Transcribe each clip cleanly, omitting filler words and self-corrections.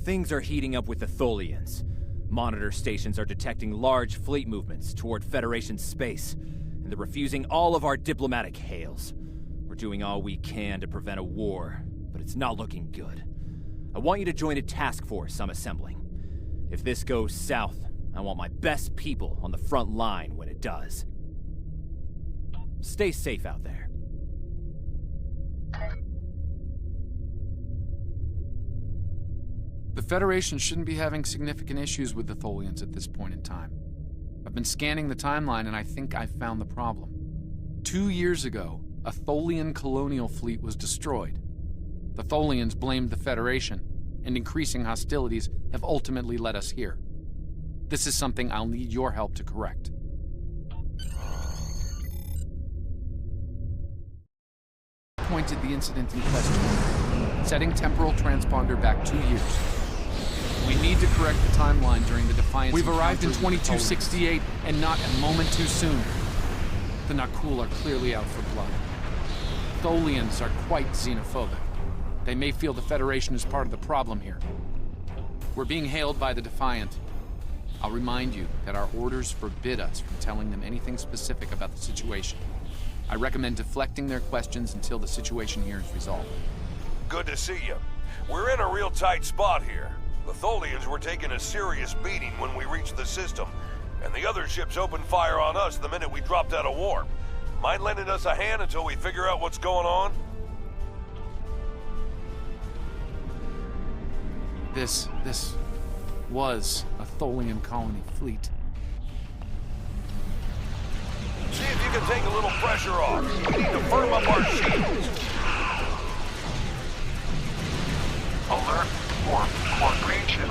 Things are heating up with the Tholians. Monitor stations are detecting large fleet movements toward Federation space, and they're refusing all of our diplomatic hails. We're doing all we can to prevent a war, but it's not looking good. I want you to join a task force I'm assembling. If this goes south, I want my best people on the front line when it does. Stay safe out there. The Federation shouldn't be having significant issues with the Tholians at this point in time. I've been scanning the timeline and I think I've found the problem. 2 years ago, a Tholian colonial fleet was destroyed. The Tholians blamed the Federation, and increasing hostilities have ultimately led us here. This is something I'll need your help to correct. Pointed the incident in question, setting temporal transponder back 2 years. We need to correct the timeline during the Defiance. We've arrived in 2268, and not a moment too soon. The Nakul are clearly out for blood. Tholians are quite xenophobic. They may feel the Federation is part of the problem here. We're being hailed by the Defiant. I'll remind you that our orders forbid us from telling them anything specific about the situation. I recommend deflecting their questions until the situation here is resolved. Good to see you. We're in a real tight spot here. The Tholians were taking a serious beating when we reached the system, and the other ships opened fire on us the minute we dropped out of warp. Mind lending us a hand until we figure out what's going on? This was a Tholian colony fleet. See if you can take a little pressure off. We need to firm up our shields. Alert warp coordination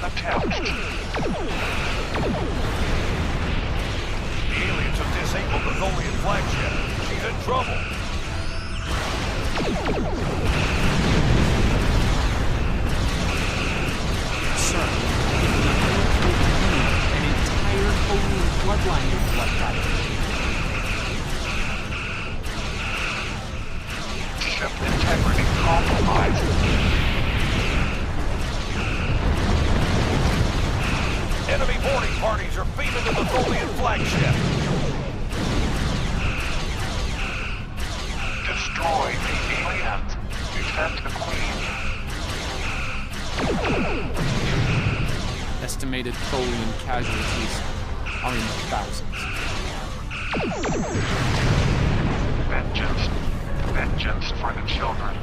attached. The aliens have disabled the Tholian flagship. She's in trouble. Sir, an entire Tholian bloodline is left out. Ship integrity compromised. Enemy boarding parties are beaming to the Tholian flagship. Destroy the aliens. Defend the Queen. Estimated Tholian casualties are in the thousands. Vengeance. Vengeance for the children.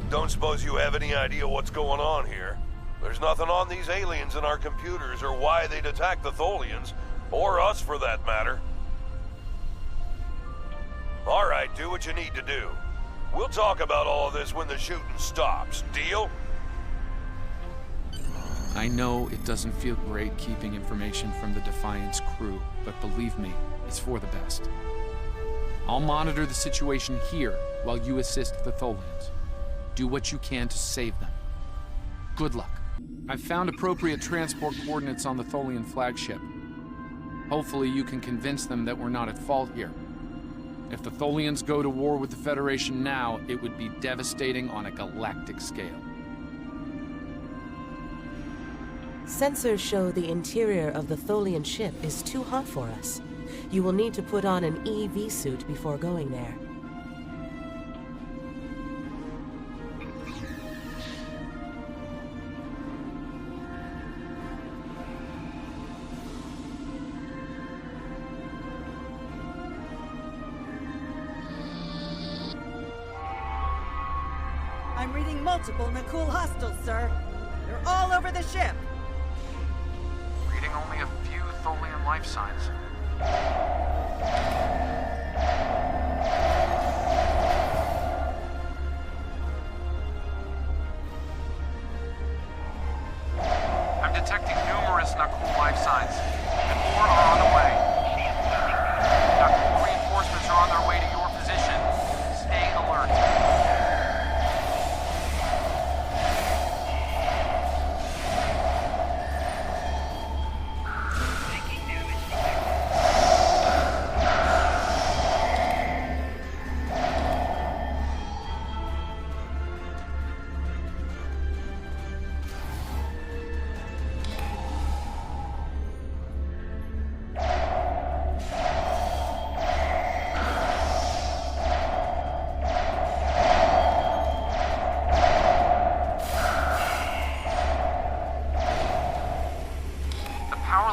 Don't suppose you have any idea what's going on here? There's nothing on these aliens in our computers or why they'd attack the Tholians, or us for that matter. All right, do what you need to do. We'll talk about all of this when the shooting stops. Deal? I know it doesn't feel great keeping information from the Defiance crew, but believe me, it's for the best. I'll monitor the situation here while you assist the Tholians. Do what you can to save them. Good luck. I've found appropriate transport coordinates on the Tholian flagship. Hopefully you can convince them that we're not at fault here. If the Tholians go to war with the Federation now, it would be devastating on a galactic scale. Sensors show the interior of the Tholian ship is too hot for us. You will need to put on an EV suit before going there. I'm reading multiple Nakul hostiles, sir. They're all over the ship. Reading only a few Tholian life signs. I'm detecting numerous Nakul life signs, and more are on the way. Nakul reinforcements are on their way to your position. Stay alert.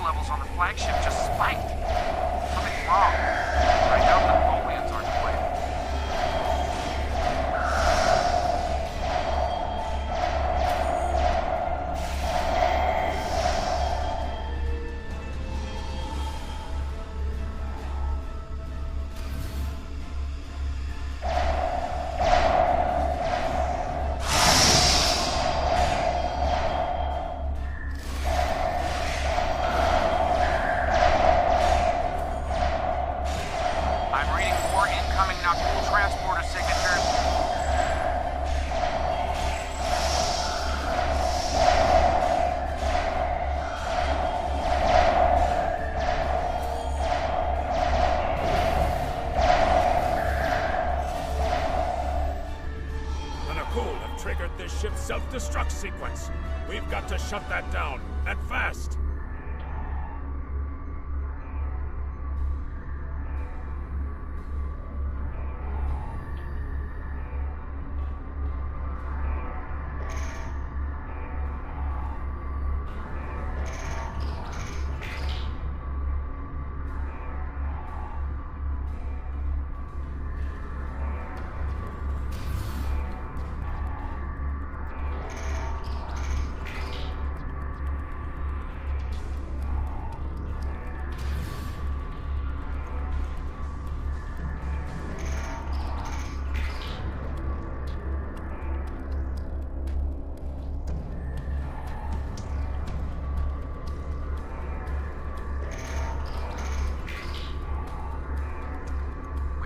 Levels on the flagship just spiked. Something's wrong. I doubt the Tholians are to blame. Transporter signatures. The Nakul have triggered this ship's self-destruct sequence. We've got to shut that down, and fast.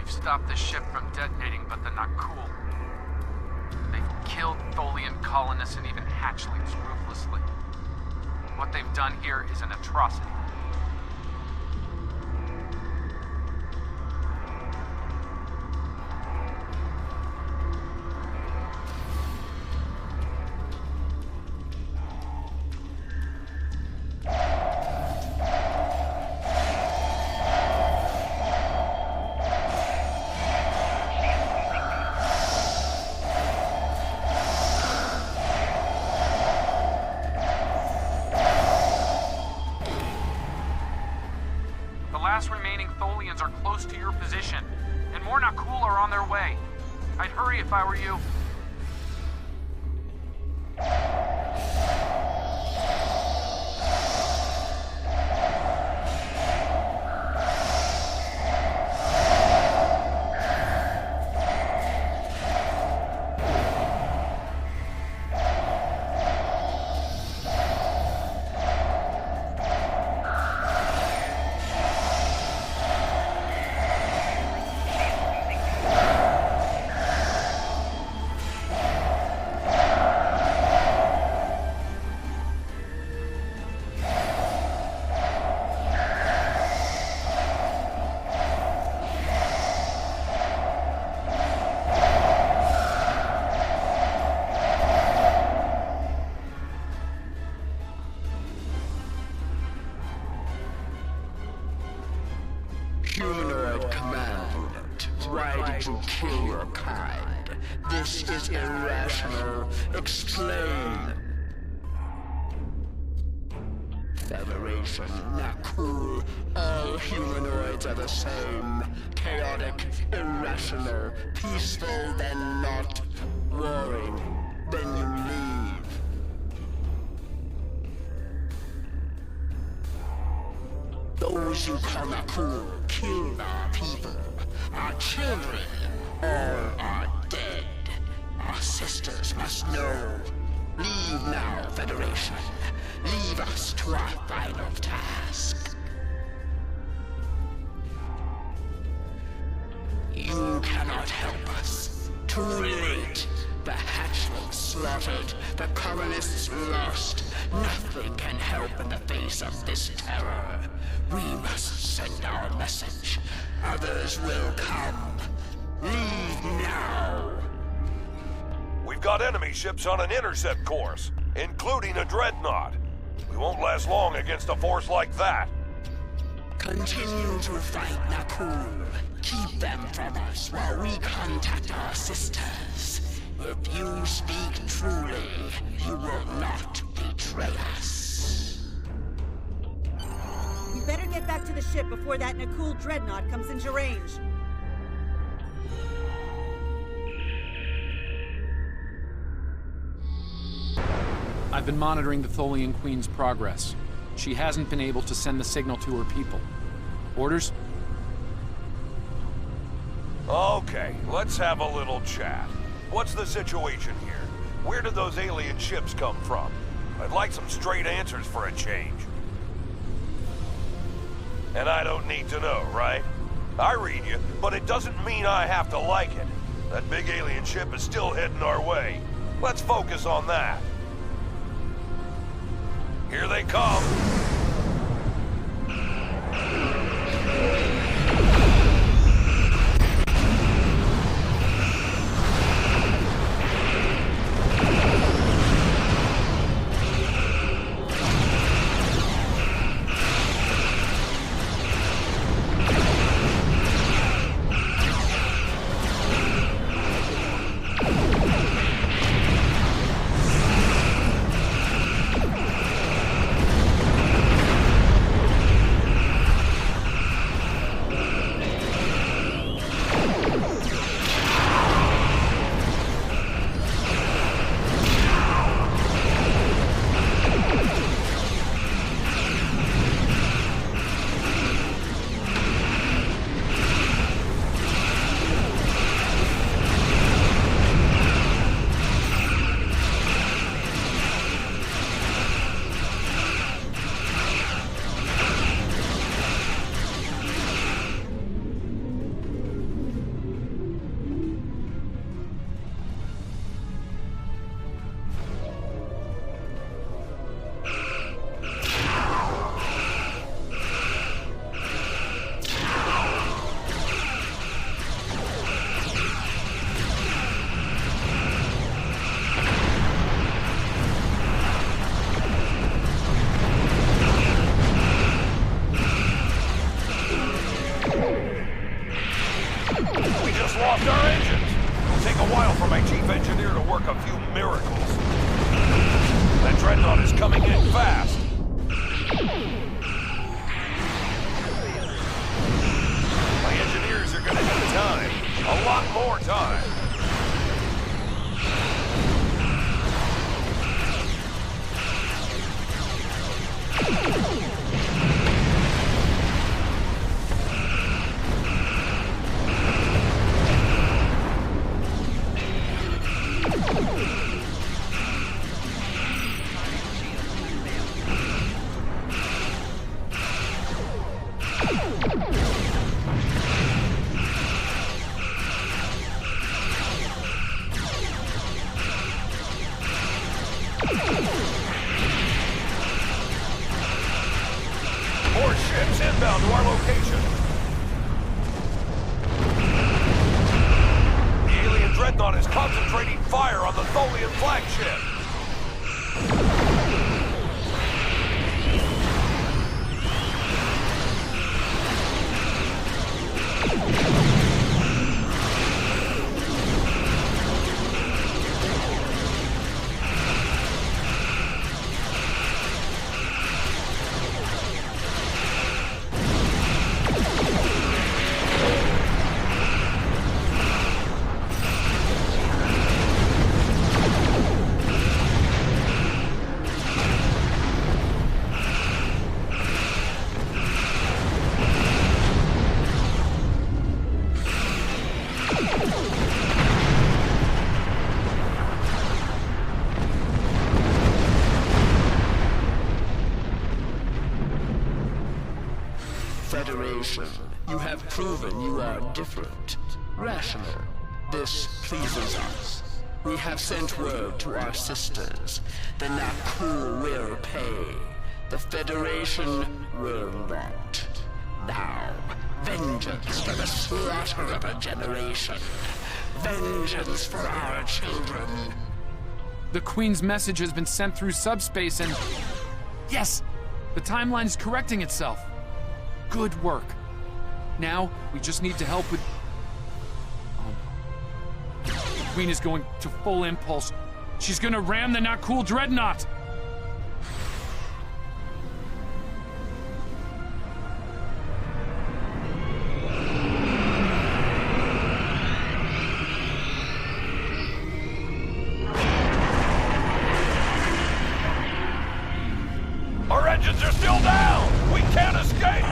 Stop the ship from detonating, but the Nakul. They've killed Tholian colonists and even hatchlings ruthlessly. What they've done here is an atrocity. Last remaining Tholians are close to your position, and more Nakul are on their way. I'd hurry if I were you. Why did you kill your kind? This is irrational. Explain. Federation, not cool. All humanoids are the same. Chaotic, irrational, peaceful, then not. Warring, then you leave. Those you call not cool killed our people. Our children, all are dead. Our sisters must know. Leave now, Federation. Leave us to our final task. You cannot help us. Too late. The hatchlings slaughtered. The colonists lost. Nothing can help in the face of this terror. We must send our message. Others will come. Leave now. We've got enemy ships on an intercept course, including a dreadnought. We won't last long against a force like that. Continue to fight, Nakul. Keep them from us while we contact our sisters. If you speak truly, you will not betray us. We better get back to the ship before that Nakul dreadnought comes into range. I've been monitoring the Tholian Queen's progress. She hasn't been able to send the signal to her people. Orders? Okay, let's have a little chat. What's the situation here? Where did those alien ships come from? I'd like some straight answers for a change. And I don't need to know, right? I read you, but it doesn't mean I have to like it. That big alien ship is still heading our way. Let's focus on that. Here they come. Inbound to our location. The alien dreadnought is concentrating fire on the Tholian flagship. Federation, you have proven you are different, rational. This pleases us. We have sent word to our sisters. The Nakul will pay. The Federation will not. Now, vengeance for the slaughter of a generation. Vengeance for our children. The Queen's message has been sent through subspace and... Yes! The timeline is correcting itself. Good work. Now, we just need to help with... Oh no. The Queen is going to full impulse. She's gonna ram the Nakul Dreadnought! Our engines are still down! We can't escape!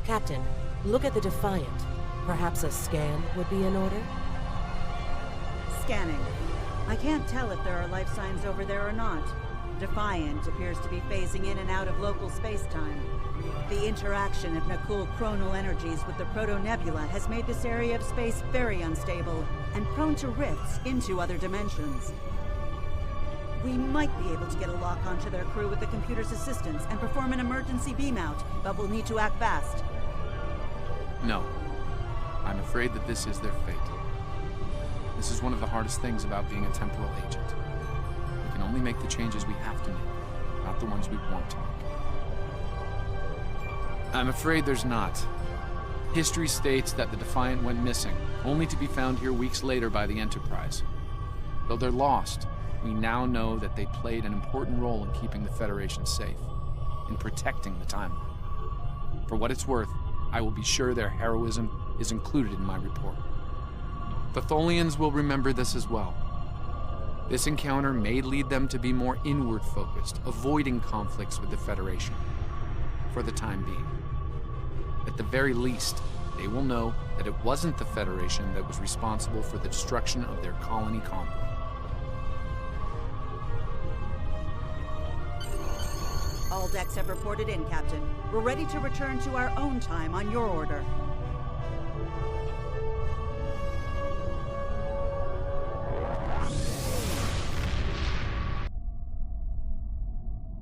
Captain, look at the Defiant. Perhaps a scan would be in order? Scanning. I can't tell if there are life signs over there or not. Defiant appears to be phasing in and out of local space-time. The interaction of Nakul chronal energies with the Proto-Nebula has made this area of space very unstable and prone to rifts into other dimensions. We might be able to get a lock onto their crew with the computer's assistance and perform an emergency beam-out, but we'll need to act fast. No. I'm afraid that this is their fate. This is one of the hardest things about being a temporal agent. We can only make the changes we have to make, not the ones we want to make. I'm afraid there's not. History states that the Defiant went missing, only to be found here weeks later by the Enterprise. Though they're lost, we now know that they played an important role in keeping the Federation safe, in protecting the timeline. For what it's worth, I will be sure their heroism is included in my report. The Tholians will remember this as well. This encounter may lead them to be more inward-focused, avoiding conflicts with the Federation, for the time being. At the very least, they will know that it wasn't the Federation that was responsible for the destruction of their colony convoy. All decks have reported in, Captain. We're ready to return to our own time on your order.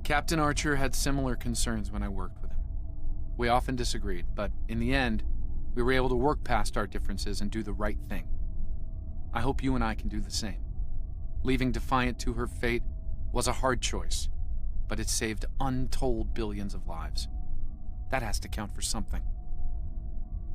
Captain Archer had similar concerns when I worked with him. We often disagreed, but in the end, we were able to work past our differences and do the right thing. I hope you and I can do the same. Leaving Defiant to her fate was a hard choice, but it saved untold billions of lives. That has to count for something.